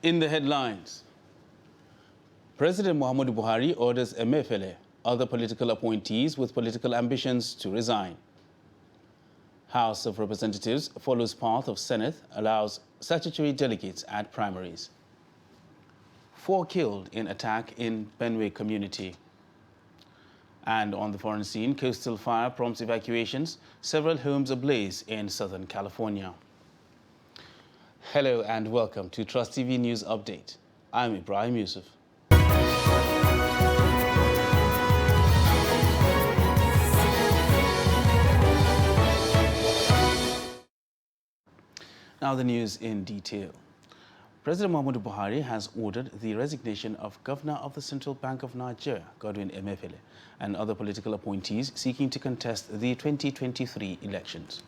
In the headlines, President Muhammadu Buhari orders Emefiele, other political appointees with political ambitions, to resign. House of Representatives follows path of Senate, allows statutory delegates at primaries. 4 killed in attack in Benue community. And on the foreign scene, coastal fire prompts evacuations, several homes ablaze in Southern California. Hello and welcome to Trust TV News Update. I'm Ibrahim Yusuf. Now the news in detail. President Muhammadu Buhari has ordered the resignation of Governor of the Central Bank of Nigeria, Godwin Emefiele, and other political appointees seeking to contest the 2023 elections.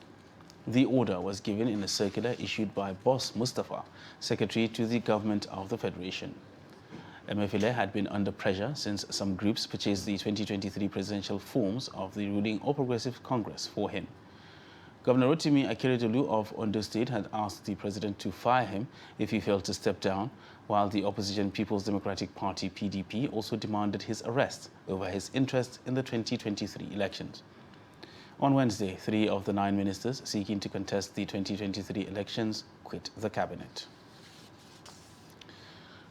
The order was given in a circular issued by Boss Mustafa, Secretary to the Government of the Federation. Emefiele had been under pressure since some groups purchased the 2023 presidential forms of the ruling All Progressive Congress for him. Governor Rotimi Akeredolu of Ondo State had asked the president to fire him if he failed to step down, while the opposition People's Democratic Party (PDP) also demanded his arrest over his interest in the 2023 elections. On Wednesday, 3 of the 9 ministers seeking to contest the 2023 elections quit the cabinet.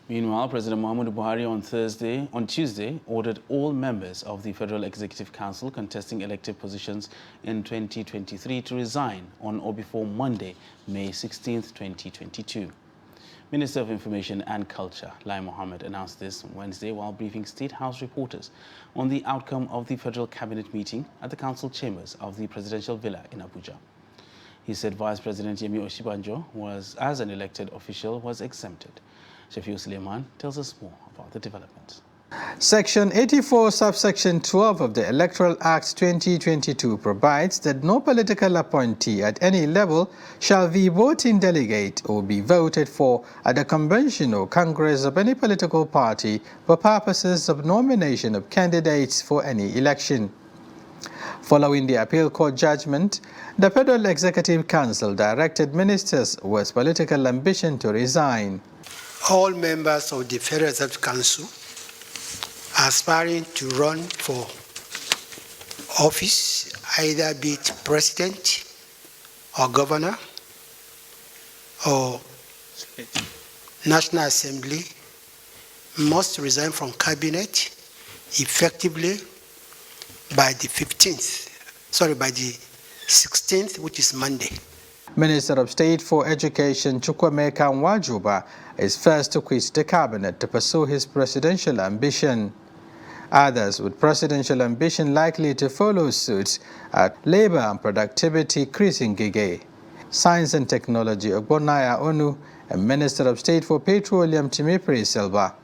Meanwhile, President Muhammadu Buhari on Tuesday, ordered all members of the Federal Executive Council contesting elective positions in 2023 to resign on or before Monday, May 16, 2022. Minister of Information and Culture, Lai Mohammed, announced this on Wednesday while briefing State House reporters on the outcome of the Federal Cabinet meeting at the Council chambers of the Presidential Villa in Abuja. He said Vice President Yemi Osinbajo, as an elected official, was exempted. Shafiu Suleiman tells us more about the developments. Section 84, subsection 12 of the Electoral Act 2022 provides that no political appointee at any level shall be voting delegate or be voted for at the convention or congress of any political party for purposes of nomination of candidates for any election. Following the appeal court judgment, the Federal Executive Council directed ministers with political ambition to resign. All members of the Federal Executive Council aspiring to run for office, either be it president or governor or National Assembly, must resign from cabinet effectively by the 16th, which is Monday. Minister of State for Education Chukwuemeka Nwajuba is first to quit the cabinet to pursue his presidential ambition. Others with presidential ambition likely to follow suit are Labor and Productivity Chris Ngige, Science and Technology Ogbonnaya Onu, and Minister of State for Petroleum Timipri Silva.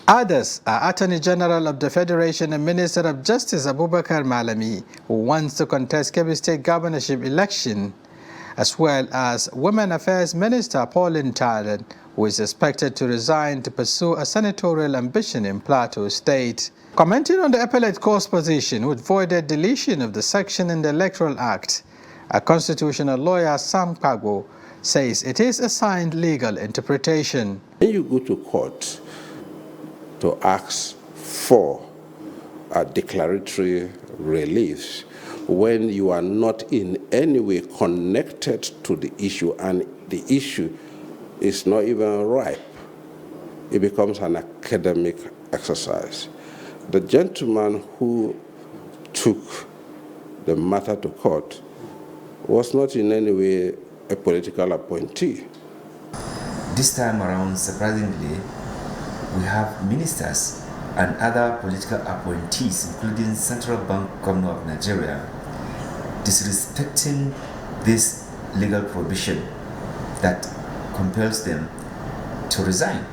Others are Attorney General of the Federation and Minister of Justice Abubakar Malami, who wants to contest Kebbi State governorship election, as well as Women Affairs Minister Pauline Talon, who is expected to resign to pursue a senatorial ambition in Plateau State. Commenting on the appellate court's position which voided deletion of the section in the Electoral Act, a constitutional lawyer, Sam Kagbo, says it is a sound legal interpretation. When you go to court to ask for a declaratory relief, when you are not in any way connected to the issue and the issue is not even ripe, it becomes an academic exercise. The gentleman who took the matter to court was not in any way a political appointee. This time around, surprisingly, we have ministers and other political appointees, including Central Bank Governor of Nigeria, disrespecting this legal provision that compels them to resign.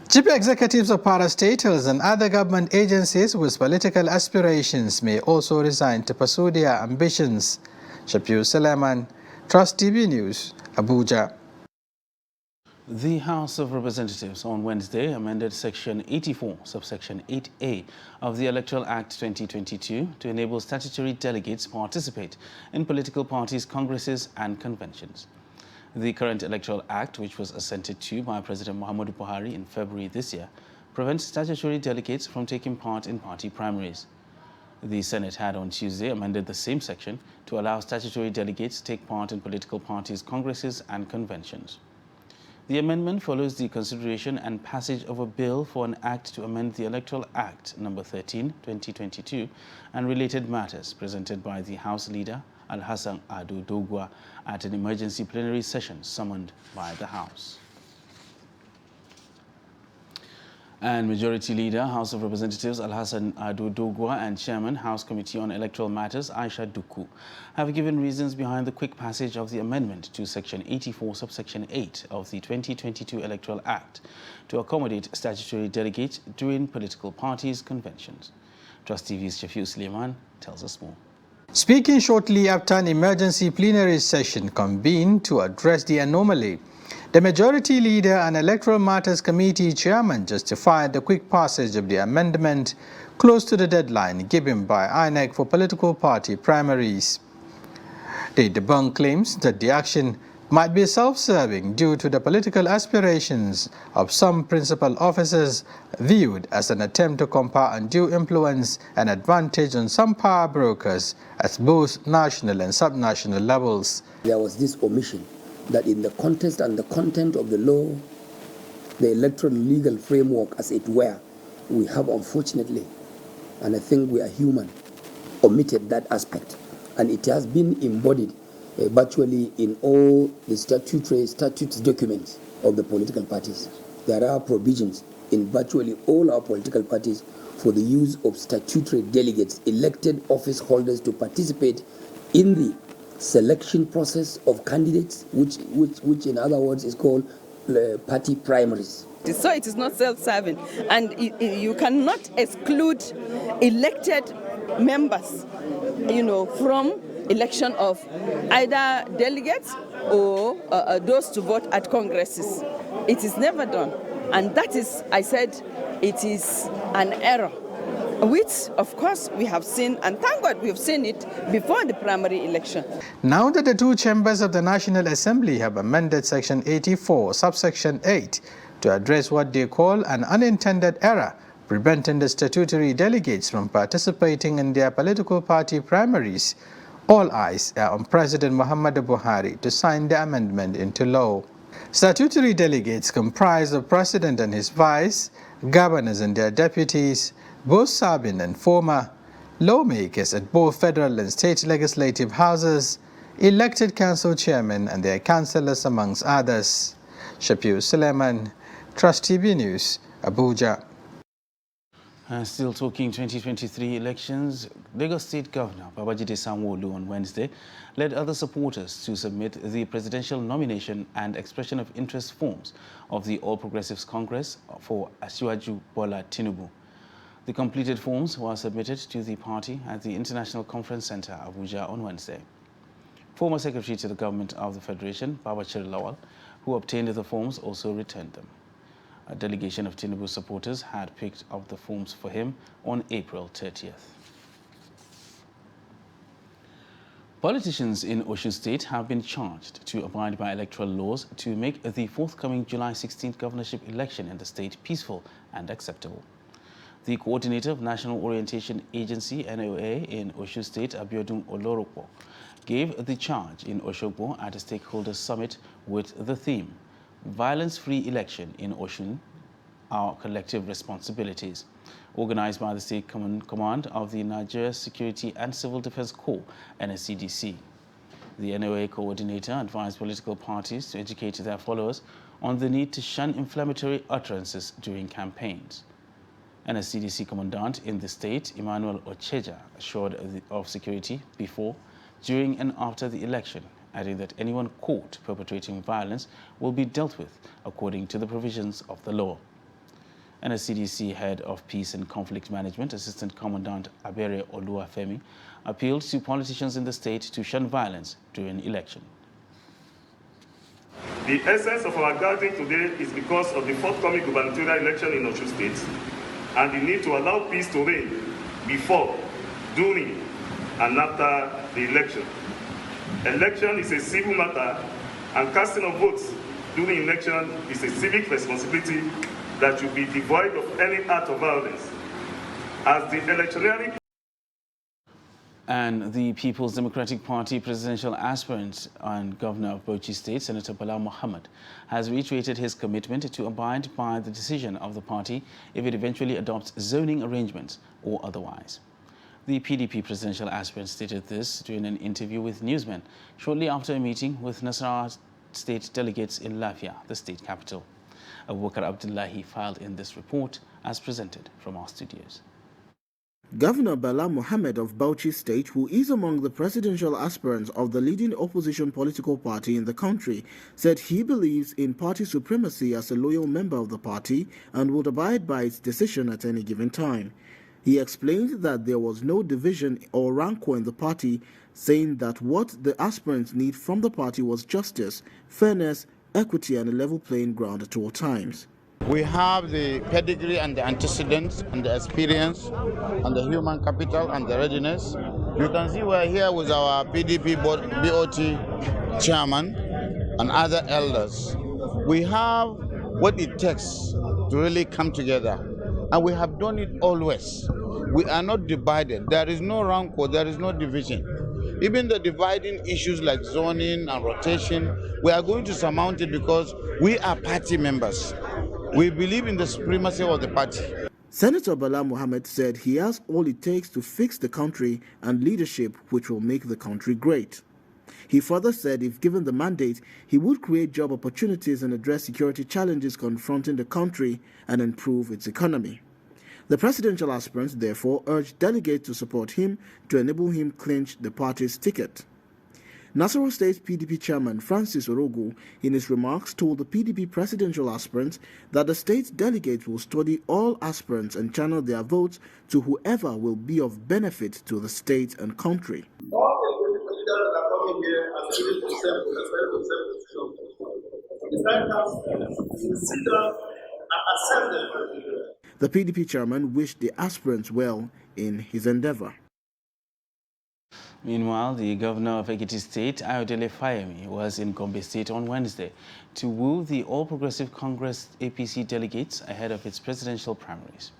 Chief executives of parastatals and other government agencies with political aspirations may also resign to pursue their ambitions. Shafiu Suleiman, Trust TV News, Abuja. The House of Representatives on Wednesday amended Section 84, subsection 8A of the Electoral Act 2022 to enable statutory delegates participate in political parties, congresses and conventions. The current Electoral Act, which was assented to by President Muhammadu Buhari in February this year, prevents statutory delegates from taking part in party primaries. The Senate had on Tuesday amended the same section to allow statutory delegates to take part in political parties' congresses and conventions. The amendment follows the consideration and passage of a bill for an act to amend the Electoral Act No. 13, 2022, and related matters presented by the House Leader Alhassan Ado Doguwa at an emergency plenary session summoned by the House. And Majority Leader, House of Representatives Alhassan Ado Doguwa and Chairman, House Committee on Electoral Matters Aisha Duku have given reasons behind the quick passage of the amendment to Section 84, subsection 8 of the 2022 Electoral Act to accommodate statutory delegates during political parties' conventions. Trust TV's Shafiu Suleiman tells us more. Speaking shortly after an emergency plenary session convened to address the anomaly, the Majority Leader and Electoral Matters Committee Chairman justified the quick passage of the amendment close to the deadline given by INEC for political party primaries. They debunked claims that the action might be self-serving due to the political aspirations of some principal officers viewed as an attempt to confer undue influence and advantage on some power brokers at both national and subnational levels. There was this omission that in the context and the content of the law, the electoral legal framework as it were, we have unfortunately, and I think we are human, omitted that aspect. And it has been embodied virtually in all the statutes documents of the political parties. There are provisions in virtually all our political parties for the use of statutory delegates, elected office holders, to participate in the selection process of candidates, which in other words is called party primaries. So it is not self-serving, and you cannot exclude elected members, from election of either delegates or those to vote at congresses. It is never done, and that is, I said, it is an error, which of course we have seen, and thank God we have seen it before the primary election. Now that the two chambers of the National Assembly have amended Section 84, subsection 8, to address what they call an unintended error preventing the statutory delegates from participating in their political party primaries, all eyes are on President Muhammadu Buhari to sign the amendment into law. Statutory delegates comprise the President and his vice, governors and their deputies, both serving and former, lawmakers at both federal and state legislative houses, elected council chairmen and their councillors, amongst others. Shafiu Suleiman, Trust TV News, Abuja. Still talking 2023 elections, Lagos State Governor Babajide Sanwo-Olu on Wednesday led other supporters to submit the presidential nomination and expression of interest forms of the All Progressives Congress for Asiwaju Bola Tinubu. The completed forms were submitted to the party at the International Conference Center, Abuja, on Wednesday. Former Secretary to the Government of the Federation, Babachir Lawal, who obtained the forms, also returned them. A delegation of Tinubu supporters had picked up the forms for him on April 30th. Politicians in Osun State have been charged to abide by electoral laws to make the forthcoming July 16th governorship election in the state peaceful and acceptable. The coordinator of National Orientation Agency, NOA, in Osun State, Abiodun Olorokpo, gave the charge in Osogbo at a stakeholders summit with the theme, Violence-Free Election in Osun, Our Collective Responsibilities, organized by the State Command of the Nigeria Security and Civil Defense Corps, NSCDC. The NOA coordinator advised political parties to educate their followers on the need to shun inflammatory utterances during campaigns. NSCDC Commandant in the state, Emmanuel Ocheja, assured of security before, during and after the election, adding that anyone caught perpetrating violence will be dealt with according to the provisions of the law. NSCDC Head of Peace and Conflict Management, Assistant Commandant Abere Oluwafemi, appealed to politicians in the state to shun violence during election. The essence of our gathering today is because of the forthcoming gubernatorial election in Osun State and the need to allow peace to reign before, during, and after the election. Election is a civil matter and casting of votes during election is a civic responsibility that should be devoid of any act of violence. As the electioneering And the People's Democratic Party presidential aspirant and governor of Bauchi State, Senator Bala Mohammed, has reiterated his commitment to abide by the decision of the party if it eventually adopts zoning arrangements or otherwise. The PDP presidential aspirant stated this during an interview with newsmen shortly after a meeting with Nasarawa state delegates in Lafia, the state capital. Abubakar Abdullahi filed in this report as presented from our studios. Governor Bala Mohammed of Bauchi State, who is among the presidential aspirants of the leading opposition political party in the country, said he believes in party supremacy as a loyal member of the party and would abide by its decision at any given time. He explained that there was no division or rancor in the party, saying that what the aspirants need from the party was justice, fairness, equity and a level playing ground at all times. We have the pedigree and the antecedents and the experience and the human capital and the readiness. You can see we're here with our PDP BOT chairman and other elders. We have what it takes to really come together, and we have done it always. We are not divided. There is no rancor, there is no division. Even the dividing issues like zoning and rotation, we are going to surmount it because we are party members. We believe in the supremacy of the party. Senator Bala Mohammed said he has all it takes to fix the country and leadership which will make the country great. He further said if given the mandate, he would create job opportunities and address security challenges confronting the country and improve its economy. The presidential aspirant therefore urged delegates to support him to enable him clinch the party's ticket. Nasarawa State PDP chairman Francis Orogu, in his remarks, told the PDP presidential aspirants that the state delegates will study all aspirants and channel their votes to whoever will be of benefit to the state and country. All the political leaders that are coming here are ready to sit down and accept them. The PDP chairman wished the aspirants well in his endeavor. Meanwhile, the governor of Ekiti State, Ayodele Fayemi, was in Gombe State on Wednesday to woo the All Progressive Congress APC delegates ahead of its presidential primaries.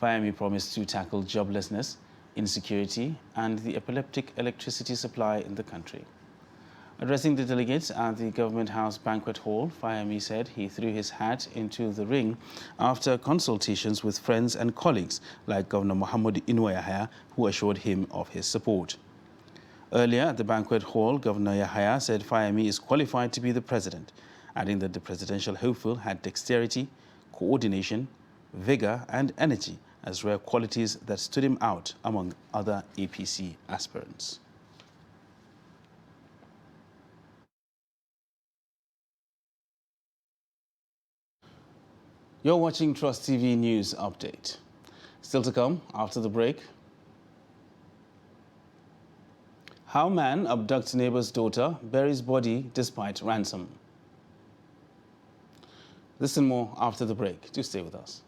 Fayemi promised to tackle joblessness, insecurity, and the epileptic electricity supply in the country. Addressing the delegates at the Government House Banquet Hall, Fayemi said he threw his hat into the ring after consultations with friends and colleagues like Governor Muhammadu Inuwa Yahaya, who assured him of his support. Earlier at the banquet hall, Governor Yahaya said Fayemi is qualified to be the president, adding that the presidential hopeful had dexterity, coordination, vigor and energy as rare qualities that stood him out among other APC aspirants. You're watching Trust TV News Update. Still to come after the break. How man abducts neighbor's daughter, buries body despite ransom. Listen more after the break. Do stay with us.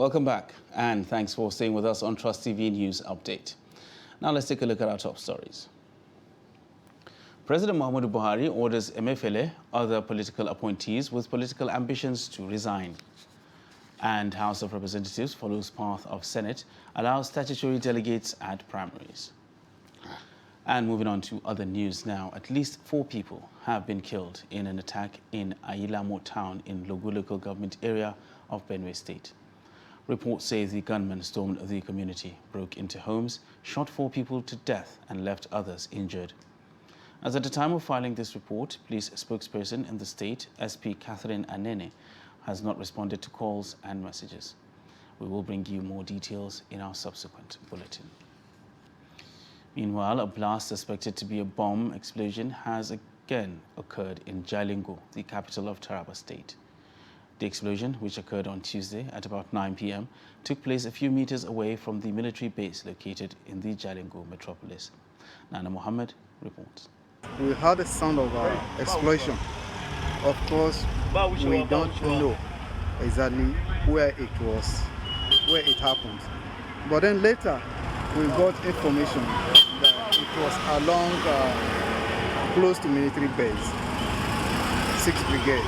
Welcome back, and thanks for staying with us on Trust TV News Update. Now let's take a look at our top stories. President Muhammadu Buhari orders Emefiele, other political appointees with political ambitions to resign. And House of Representatives follows path of Senate, allows statutory delegates at primaries. And moving on to other news now, at least 4 people have been killed in an attack in Ayilamo town in Logu local government area of Benue State. Reports say the gunmen stormed the community, broke into homes, shot 4 people to death and left others injured. As at the time of filing this report, police spokesperson in the state, SP Catherine Anene, has not responded to calls and messages. We will bring you more details in our subsequent bulletin. Meanwhile, a blast suspected to be a bomb explosion has again occurred in Jalingo, the capital of Taraba State. The explosion, which occurred on Tuesday at about 9 p.m., took place a few meters away from the military base located in the Jalingo metropolis. Nana Mohammed reports. We heard the sound of an explosion. Of course, we don't know exactly where it was, where it happened. But then later, we got information that it was along close to military base, 6th Brigade,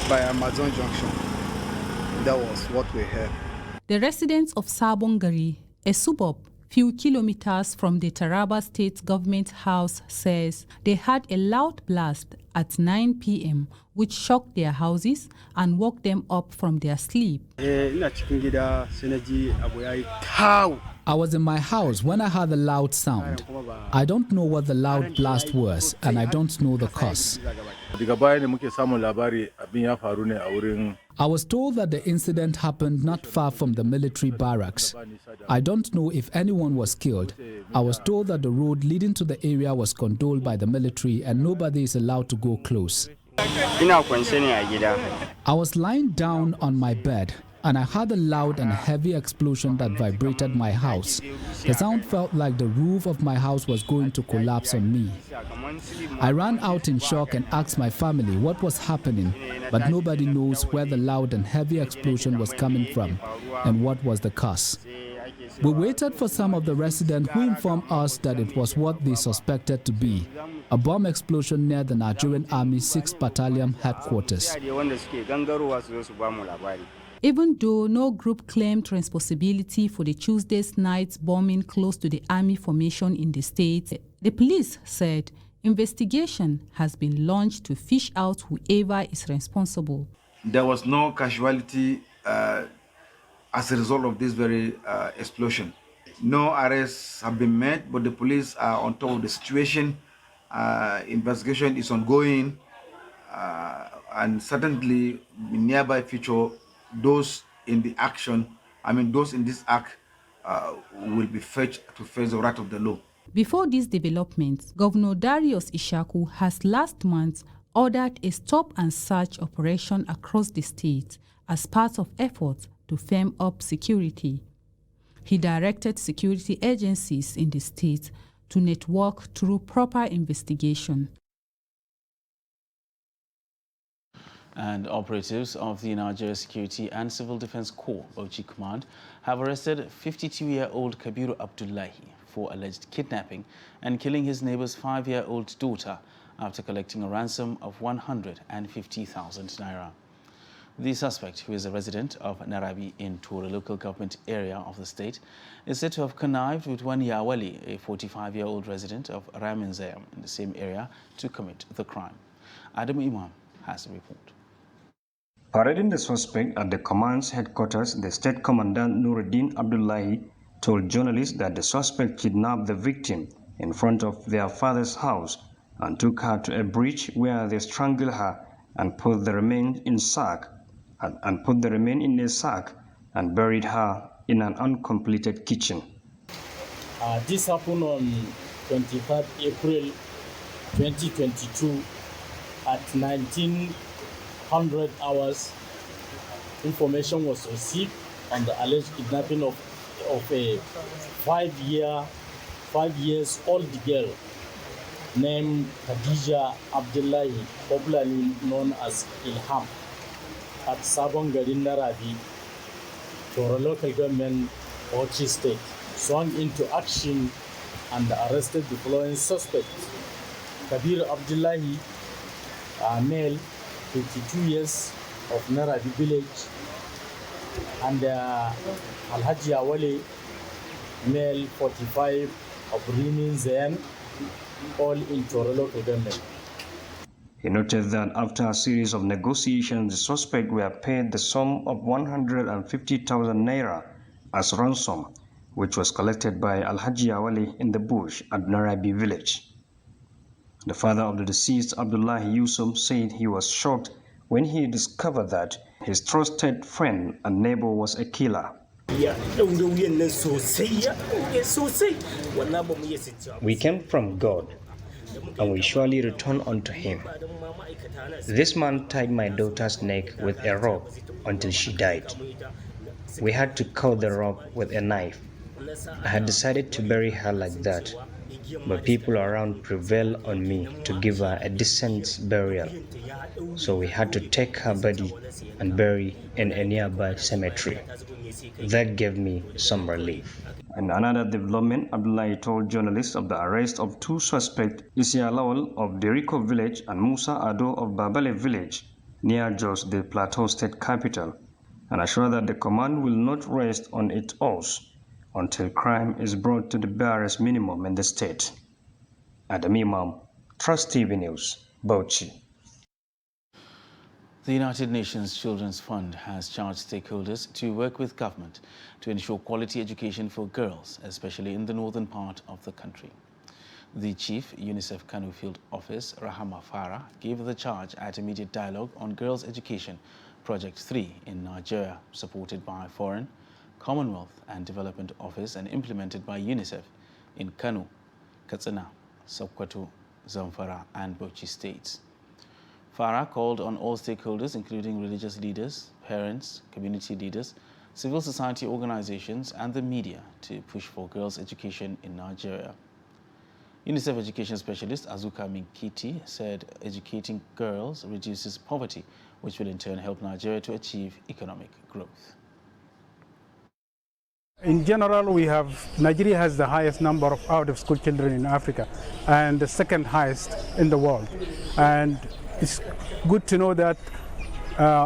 by Amazon Junction. That was what we heard. The residents of Sabongari, a suburb few kilometers from the Taraba State Government House, says they heard a loud blast at 9 p.m. which shocked their houses and woke them up from their sleep. I was in my house when I heard the loud sound. I don't know what the loud blast was and I don't know the cause. I was told that the incident happened not far from the military barracks. I don't know if anyone was killed. I was told that the road leading to the area was controlled by the military and nobody is allowed to go close. I was lying down on my bed and I heard a loud and heavy explosion that vibrated my house. The sound felt like the roof of my house was going to collapse on me. I ran out in shock and asked my family what was happening, but nobody knows where the loud and heavy explosion was coming from and what was the cause. We waited for some of the residents who informed us that it was what they suspected to be a bomb explosion near the Nigerian Army 6th Battalion headquarters. Even though no group claimed responsibility for the Tuesday's night's bombing close to the army formation in the state, the police said investigation has been launched to fish out whoever is responsible. There was no casualty as a result of this very explosion. No arrests have been made, but the police are on top of the situation. Investigation is ongoing, and certainly in nearby future, those in the action, those in this act will be fetched to face the wrath of the law. Before these developments, Governor Darius Ishaku has last month ordered a stop and search operation across the state as part of efforts to firm up security. He directed security agencies in the state to network through proper investigation. And operatives of the Nigeria Security and Civil Defense Corps, Bauchi Command, have arrested 52-year-old Kabiru Abdullahi for alleged kidnapping and killing his neighbor's 5-year-old daughter after collecting a ransom of 150,000 naira. The suspect, who is a resident of Narabi in Tora local government area of the state, is said to have connived with one Yawali, a 45-year-old resident of Raminzayam in the same area, to commit the crime. Adam Imam has a report. Parading the suspect at the command's headquarters, the state commandant Nuruddin Abdullahi told journalists that the suspect kidnapped the victim in front of their father's house and took her to a breach where they strangled her and put the remains in a sack and buried her in an uncompleted kitchen. This happened on 23rd April 2022 at 1900 hours. Information was received on the alleged kidnapping of a 5 years old girl named Khadija Abdullahi, popularly known as Ilham, at Sabongari Narabi, for a local government Bauchi State, swung into action and arrested the following suspects: Kabir Abdullahi, male, 52 years, of Narabi village, and Alhaji Awali, male, 45, of Rimin Zayan, all in Toroloto government. He noted that after a series of negotiations, the suspects were paid the sum of 150,000 naira as ransom, which was collected by Alhaji Awali in the bush at Narabi village. The father of the deceased, Abdullahi Yusuf, said he was shocked when he discovered that his trusted friend and neighbor was a killer. We came from God, and we surely return unto him. This man tied my daughter's neck with a rope until she died. We had to cut the rope with a knife. I had decided to bury her like that, but people around prevailed on me to give her a decent burial. So we had to take her body and bury in a nearby cemetery. That gave me some relief. In another development, Abdullahi told journalists of the arrest of two suspects, Isia Lawal of Deriko village and Musa Ado of Babale village, near Jos, the Plateau state capital, and assured that the command will not rest on its oars until crime is brought to the barest minimum in the state. Adam Imam, Trust TV News, Bauchi. The United Nations Children's Fund has charged stakeholders to work with government to ensure quality education for girls, especially in the northern part of the country. The chief UNICEF Kano Field Office, Rahama Farah, gave the charge at Immediate Dialogue on Girls' Education Project 3 in Nigeria, supported by Foreign, Commonwealth and Development Office and implemented by UNICEF in Kano, Katsina, Sokoto, Zamfara and Bauchi states. Farah called on all stakeholders, including religious leaders, parents, community leaders, civil society organizations, and the media, to push for girls' education in Nigeria. UNICEF education specialist Azuka Minkiti said educating girls reduces poverty, which will in turn help Nigeria to achieve economic growth. In general, Nigeria has the highest number of out-of-school children in Africa and the second highest in the world. And it's good to know that,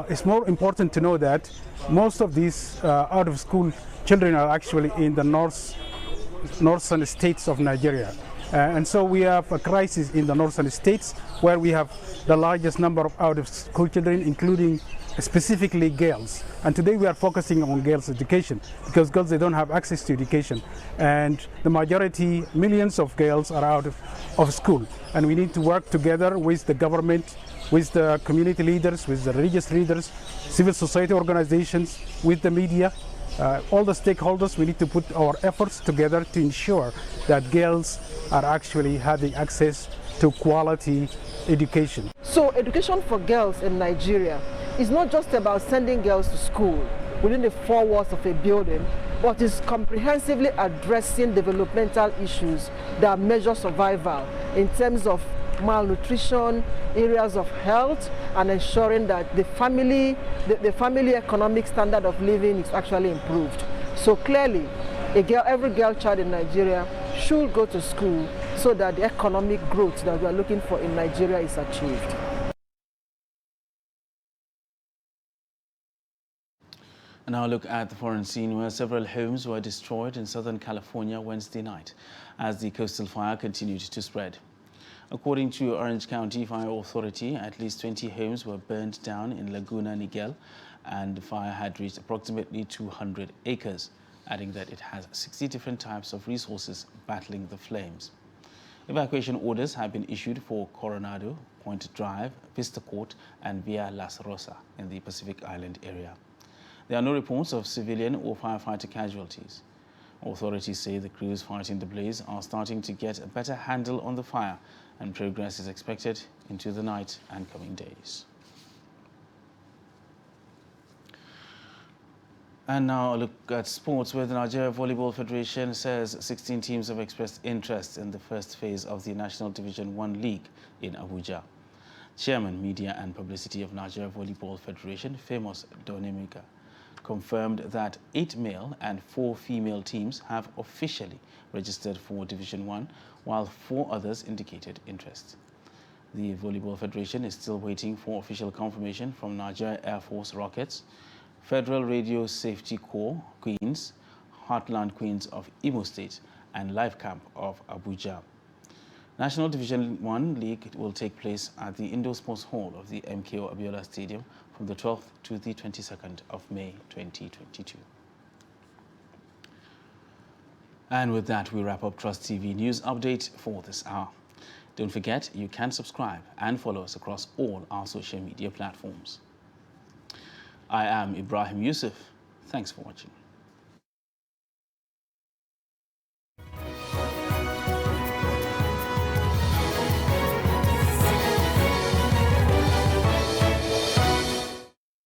it's more important to know that most of these out-of-school children are actually in the northern states of Nigeria. And so we have a crisis in the northern states where we have the largest number of out-of-school children, including specifically girls. And today we are focusing on girls' education because girls, they don't have access to education. And the majority, millions of girls are out of school. And we need to work together with the government, with the community leaders, with the religious leaders, civil society organizations, with the media, all the stakeholders. We need to put our efforts together to ensure that girls are actually having access to quality education. So education for girls in Nigeria is not just about sending girls to school within the four walls of a building, but is comprehensively addressing developmental issues that measure survival in terms of malnutrition, areas of health, and ensuring that the family economic standard of living is actually improved. So clearly, every girl child in Nigeria should go to school so that the economic growth that we are looking for in Nigeria is achieved. And now look at the foreign scene, where several homes were destroyed in Southern California Wednesday night as the coastal fire continued to spread. According to Orange County Fire Authority, at least 20 homes were burned down in Laguna Niguel, and the fire had reached approximately 200 acres, adding that it has 60 different types of resources battling the flames. Evacuation orders have been issued for Coronado, Point Drive, Vista Court, and Via Las Rosa in the Pacific Island area. There are no reports of civilian or firefighter casualties. Authorities say the crews fighting the blaze are starting to get a better handle on the fire, and progress is expected into the night and coming days. And now a look at sports, where the Nigeria Volleyball Federation says 16 teams have expressed interest in the first phase of the National Division 1 League in Abuja. Chairman, Media and Publicity of Nigeria Volleyball Federation, Famous Donemiga, confirmed that 8 male and 4 female teams have officially registered for Division 1, while 4 others indicated interest. The Volleyball Federation is still waiting for official confirmation from Nigeria Air Force Rockets, Federal Radio Safety Corps Queens, Heartland Queens of Imo State, and Life Camp of Abuja. National Division 1 League will take place at the Indoor Sports Hall of the MKO Abiola Stadium from the 12th to the 22nd of May 2022. And with that, we wrap up Trust TV News Update for this hour. Don't forget, you can subscribe and follow us across all our social media platforms. I am Ibrahim Yusuf. Thanks for watching.